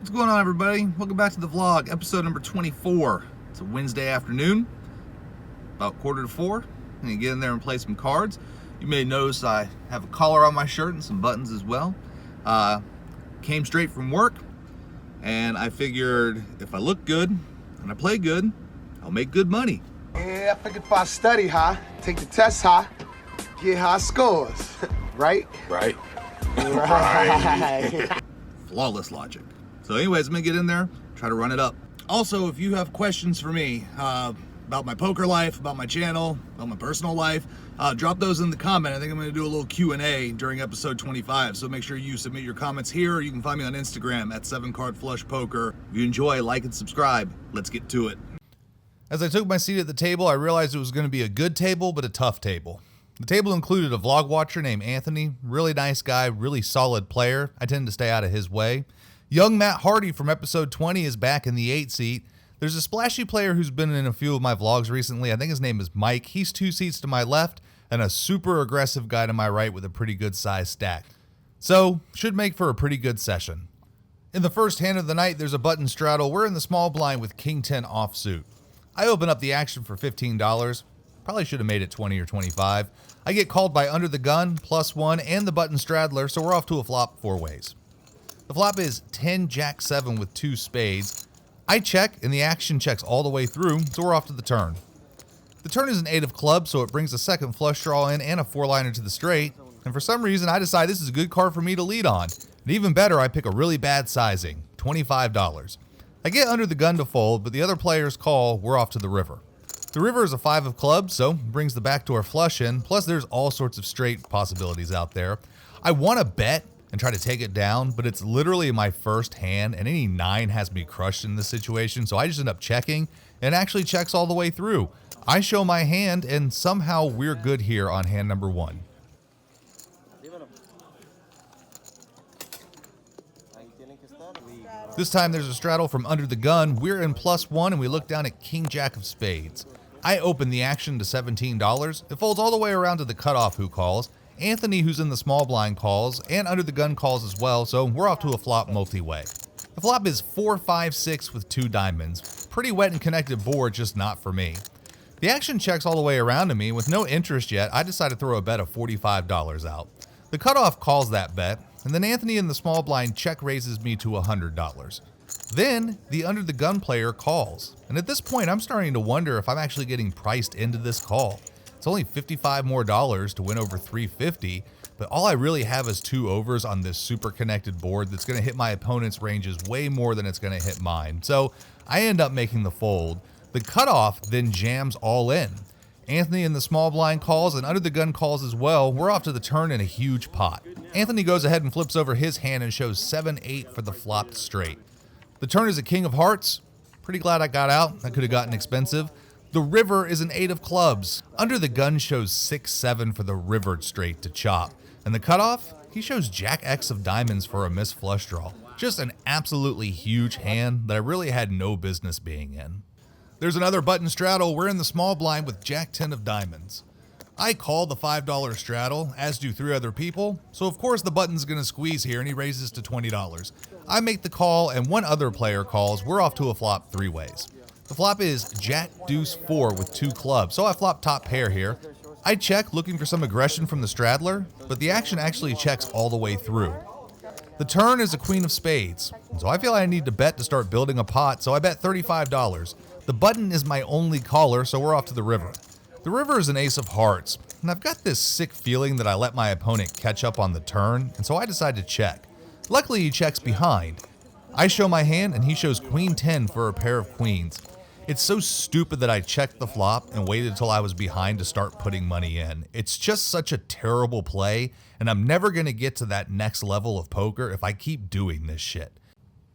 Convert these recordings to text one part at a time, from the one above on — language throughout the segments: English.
What's going on, everybody? Welcome back to the vlog, episode number 24. It's a Wednesday afternoon, about 3:45. I'm gonna get in there and play some cards. You may notice I have a collar on my shirt and some buttons as well. Came straight from work, and I figured if I look good and I play good, I'll make good money. Yeah, I figured if I study high, take the test high, get high scores, right? Right. Right. Flawless logic. So anyways, I'm gonna get in there, try to run it up. Also, if you have questions for me about my poker life, about my channel, about my personal life, drop those in the comment. I think I'm gonna do a little Q&A during episode 25. So make sure you submit your comments here, or you can find me on Instagram at 7cardflushpoker. If you enjoy, like and subscribe. Let's get to it. As I took my seat at the table, I realized it was gonna be a good table, but a tough table. The table included a vlog watcher named Anthony, really nice guy, really solid player. I tend to stay out of his way. Young Matt Hardy from episode 20 is back in the 8 seat. There's a splashy player who's been in a few of my vlogs recently. I think his name is Mike. He's 2 seats to my left, and a super aggressive guy to my right with a pretty good size stack. So, should make for a pretty good session. In the first hand of the night, there's a button straddle. We're in the small blind with King 10 offsuit. I open up the action for $15. Probably should have made it 20 or 25. I get called by under the gun, +1, and the button straddler, so we're off to a flop 4 ways. The flop is 10 Jack 7 with 2 spades. I check, and the action checks all the way through, so we're off to the turn. The turn is an 8 of clubs, so it brings a second flush draw in and a 4-liner to the straight, and for some reason I decide this is a good card for me to lead on. And even better, I pick a really bad sizing, $25. I get under the gun to fold, but the other players call, we're off to the river. The river is a 5 of clubs, so brings the backdoor flush in, plus there's all sorts of straight possibilities out there. I want to bet and try to take it down, but it's literally my first hand, and any 9 has me crushed in this situation, so I just end up checking, and it actually checks all the way through. I show my hand, and somehow we're good here on hand number 1. This time there's a straddle from under the gun. We're in +1, and we look down at King Jack of spades. I open the action to $17. It folds all the way around to the cutoff, who calls. Anthony, who's in the small blind, calls, and under the gun calls as well, so we're off to a flop multi-way. The flop is 4, 5, 6 with 2 diamonds. Pretty wet and connected board, just not for me. The action checks all the way around to me. With no interest yet, I decide to throw a bet of $45 out. The cutoff calls that bet, and then Anthony in the small blind check raises me to $100. Then, the under the gun player calls, and at this point I'm starting to wonder if I'm actually getting priced into this call. It's only $55 more to win over $350, but all I really have is 2 overs on this super connected board that's going to hit my opponent's ranges way more than it's going to hit mine. So I end up making the fold. The cutoff then jams all in. Anthony in the small blind calls, and under the gun calls as well. We're off to the turn in a huge pot. Anthony goes ahead and flips over his hand and shows 7-8 for the flopped straight. The turn is a king of hearts. Pretty glad I got out. That could have gotten expensive. The river is an 8 of clubs. Under the gun shows 6-7 for the rivered straight to chop. And the cutoff, he shows Jack X of diamonds for a missed flush draw. Just an absolutely huge hand that I really had no business being in. There's another button straddle. We're in the small blind with Jack 10 of diamonds. I call the $5 straddle, as do 3 other people, so of course the button's gonna squeeze here and he raises to $20. I make the call and 1 other player calls. We're off to a flop 3 ways. The flop is Jack Deuce 4 with 2 clubs, so I flop top pair here. I check looking for some aggression from the straddler, but the action actually checks all the way through. The turn is a queen of spades, so I feel I need to bet to start building a pot, so I bet $35. The button is my only caller, so we're off to the river. The river is an ace of hearts, and I've got this sick feeling that I let my opponent catch up on the turn, and so I decide to check. Luckily he checks behind. I show my hand, and he shows queen 10 for a pair of queens. It's so stupid that I checked the flop and waited until I was behind to start putting money in. It's just such a terrible play, and I'm never going to get to that next level of poker if I keep doing this shit.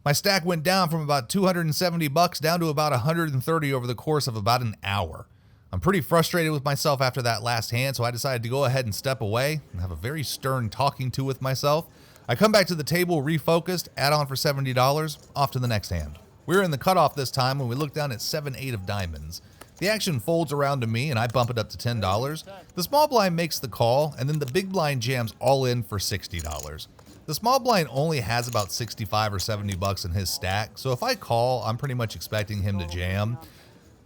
My stack went down from about $270 down to about $130 over the course of about an hour. I'm pretty frustrated with myself after that last hand, so I decided to go ahead and step away and have a very stern talking to with myself. I come back to the table refocused, add on for $70, off to the next hand. We're in the cutoff this time when we look down at 7-8 of diamonds. The action folds around to me and I bump it up to $10. The small blind makes the call, and then the big blind jams all in for $60. The small blind only has about 65 or 70 bucks in his stack, so if I call, I'm pretty much expecting him to jam.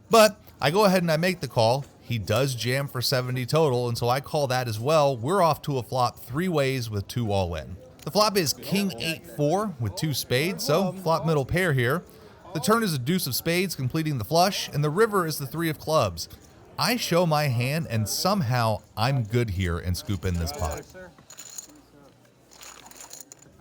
But I go ahead and I make the call. He does jam for 70 total, and so I call that as well. We're off to a flop 3 ways with 2 all in. The flop is king 8-4 with 2 spades, so flop middle pair here. The turn is a deuce of spades completing the flush, and the river is the 3 of clubs. I show my hand, and somehow I'm good here and scoop in this pot.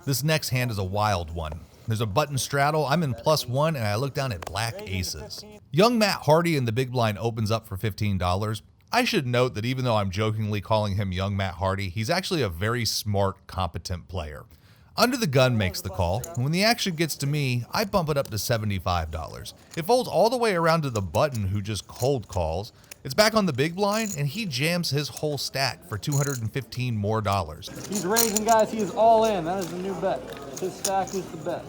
This next hand is a wild one. There's a button straddle, I'm in +1, and I look down at black aces. Young Matt Hardy in the big blind opens up for $15. I should note that even though I'm jokingly calling him young Matt Hardy, he's actually a very smart, competent player. Under the gun makes the call, and when the action gets to me, I bump it up to $75. It folds all the way around to the button who just cold calls. It's back on the big blind, and he jams his whole stack for $215 more. He's raising, guys. He is all in. That is the new bet. His stack is the bet.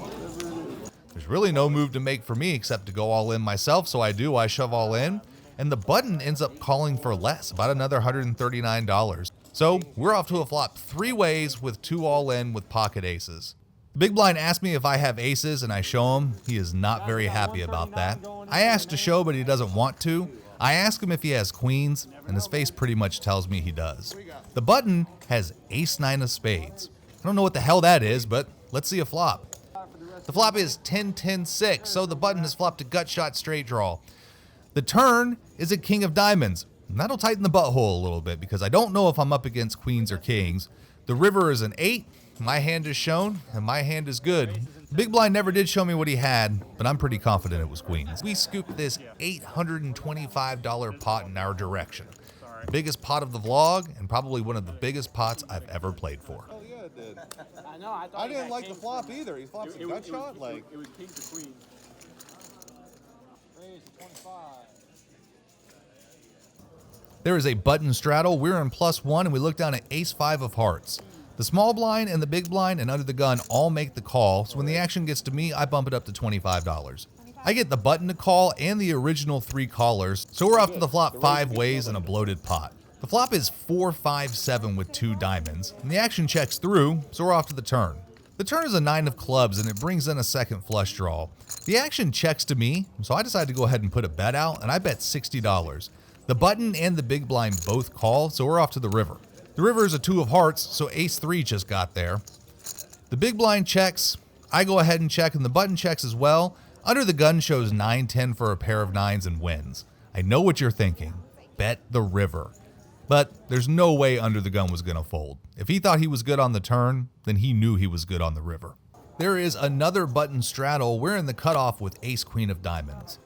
There's really no move to make for me except to go all in myself, so I do. I shove all in, and the button ends up calling for less, about another $139. So we're off to a flop 3 ways with 2 all in with pocket aces. The big blind asked me if I have aces, and I show him. He is not very happy about that. I asked to show, but he doesn't want to. I ask him if he has queens, and his face pretty much tells me he does. The button has ace-9 of spades. I don't know what the hell that is, but let's see a flop. The flop is 10-10-6, so the button has flopped a gut shot straight draw. The turn is a king of diamonds, and that'll tighten the butthole a little bit because I don't know if I'm up against queens or kings. The river is an 8, my hand is shown, and my hand is good. The big blind never did show me what he had, but I'm pretty confident it was queens. We scooped this $825 pot in our direction. The biggest pot of the vlog, and probably one of the biggest pots I've ever played for. Oh yeah, it did. I know. I didn't like the flop either. He flops a gut shot. Like It was king to queen. Raise to 25. There is a button straddle. We're in +1, and we look down at ace-5 of hearts. The small blind and the big blind and under the gun all make the call, so when the action gets to me, I bump it up to $25. I get the button to call and the original 3 callers, so we're off to the flop 5 ways in a bloated pot. The flop is 4-5-7 with 2 diamonds, and the action checks through, so we're off to the turn. The turn is a 9 of clubs, and it brings in a second flush draw. The action checks to me, so I decide to go ahead and put a bet out, and I bet $60. The button and the big blind both call, so we're off to the river. The river is a 2 of hearts, so ace-3 just got there. The big blind checks, I go ahead and check, and the button checks as well. Under the gun shows 9-10 for a pair of 9s and wins. I know what you're thinking. Bet the river. But there's no way under the gun was going to fold. If he thought he was good on the turn, then he knew he was good on the river. There is another button straddle. We're in the cutoff with ace-queen of diamonds.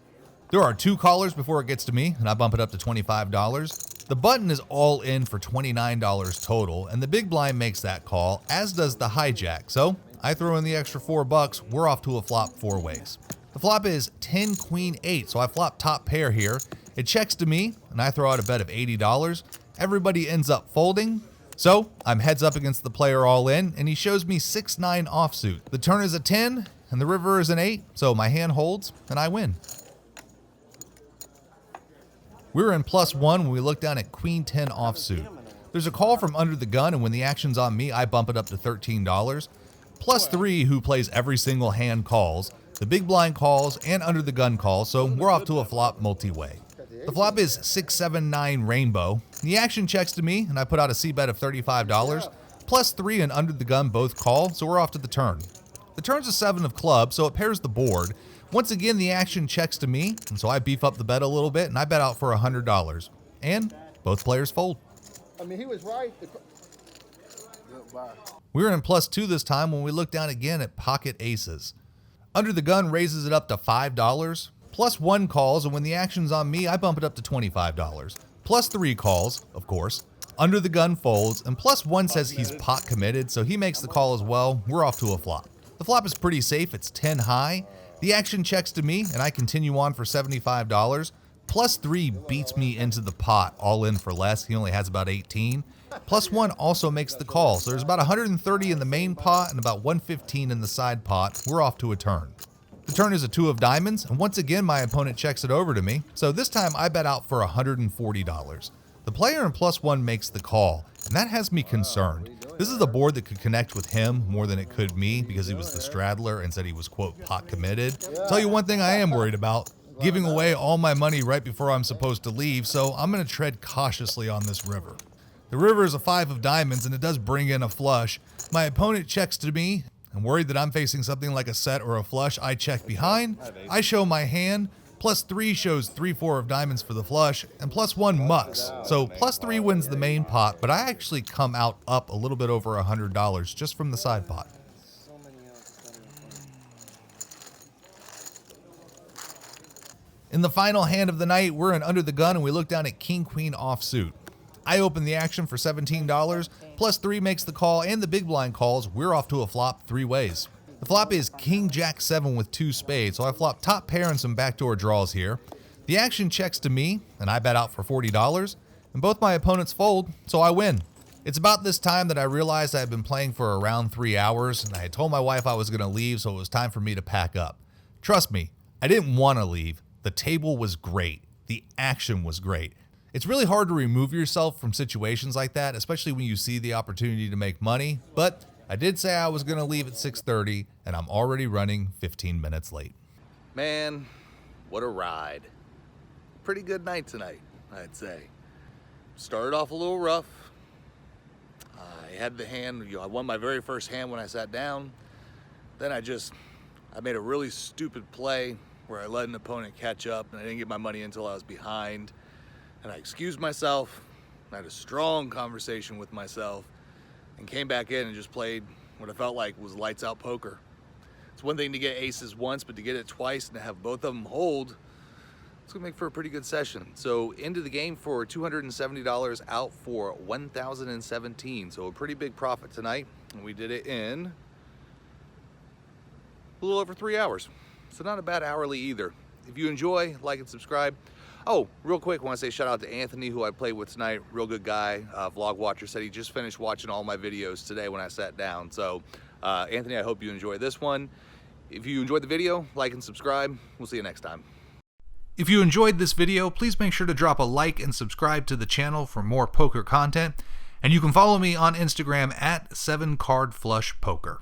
There are 2 callers before it gets to me, and I bump it up to $25. The button is all in for $29 total, and the big blind makes that call, as does the hijack. So I throw in the extra $4. We're off to a flop 4 ways. The flop is 10-queen-8, so I flop top pair here. It checks to me, and I throw out a bet of $80. Everybody ends up folding, so I'm heads up against the player all in, and he shows me 6-9 offsuit. The turn is a 10, and the river is an 8, so my hand holds, and I win. We're in +1 when we look down at queen 10 offsuit. There's a call from under the gun, and when the action's on me, I bump it up to $13. +3, who plays every single hand, calls. The big blind calls and under the gun calls, so we're off to a flop multi-way. The flop is 6-7-9 rainbow. The action checks to me, and I put out a C-bet of $35. +3 and under the gun both call, so we're off to the turn. The turn's a 7 of clubs, so it pairs the board. Once again, the action checks to me, and so I beef up the bet a little bit, and I bet out for $100. And both players fold. I mean, he was right. We're in +2 this time when we look down again at pocket aces. Under the gun raises it up to $5. +1 calls, and when the action's on me, I bump it up to $25. +3 calls, of course. Under the gun folds, and +1 says he's pot committed, so he makes the call as well. We're off to a flop. The flop is pretty safe. It's 10 high. The action checks to me, and I continue on for $75. +3 beats me into the pot, all in for less. He only has about 18. +1 also makes the call, so there's about 130 in the main pot and about 115 in the side pot. We're off to a turn. The turn is a 2 of diamonds, and once again my opponent checks it over to me, so this time I bet out for $140. The player in +1 makes the call, and that has me concerned. This is a board that could connect with him more than it could me because he was the straddler and said he was, quote, pot committed. Tell you one thing I am worried about, giving away all my money right before I'm supposed to leave, so I'm going to tread cautiously on this river. The river is a 5 of diamonds and it does bring in a flush. My opponent checks to me. I'm worried that I'm facing something like a set or a flush. I check behind. I show my hand. +3 shows 3-4 of diamonds for the flush, and +1 mucks. So +3 wins the main pot, but I actually come out up a little bit over $100 just from the side pot. In the final hand of the night, we're in under the gun and we look down at King Queen offsuit. I open the action for $17, +3 makes the call and the big blind calls. We're off to a flop 3 ways. The flop is King Jack 7 with 2 spades, so I flop top pair and some backdoor draws here. The action checks to me, and I bet out for $40, and both my opponents fold, so I win. It's about this time that I realized I had been playing for around 3 hours, and I had told my wife I was going to leave, so it was time for me to pack up. Trust me, I didn't want to leave. The table was great. The action was great. It's really hard to remove yourself from situations like that, especially when you see the opportunity to make money, but I did say I was going to leave at 6:30, and I'm already running 15 minutes late. Man, what a ride. Pretty good night tonight, I'd say. Started off a little rough. I had the hand, I won my very first hand when I sat down. Then I made a really stupid play where I let an opponent catch up and I didn't get my money until I was behind. And I excused myself. I had a strong conversation with myself and came back in and just played what I felt like was lights out poker. It's one thing to get aces once, but to get it twice and to have both of them hold, it's gonna make for a pretty good session. So into the game for $270, out for 1,017. So a pretty big profit tonight. And we did it in a little over 3 hours. So not a bad hourly either. If you enjoy, like and subscribe. Oh, real quick, I want to say shout out to Anthony, who I played with tonight. Real good guy, vlog watcher, said he just finished watching all my videos today when I sat down. So Anthony, I hope you enjoyed this one. If you enjoyed the video, like and subscribe. We'll see you next time. If you enjoyed this video, please make sure to drop a like and subscribe to the channel for more poker content. And you can follow me on Instagram at 7cardflushpoker.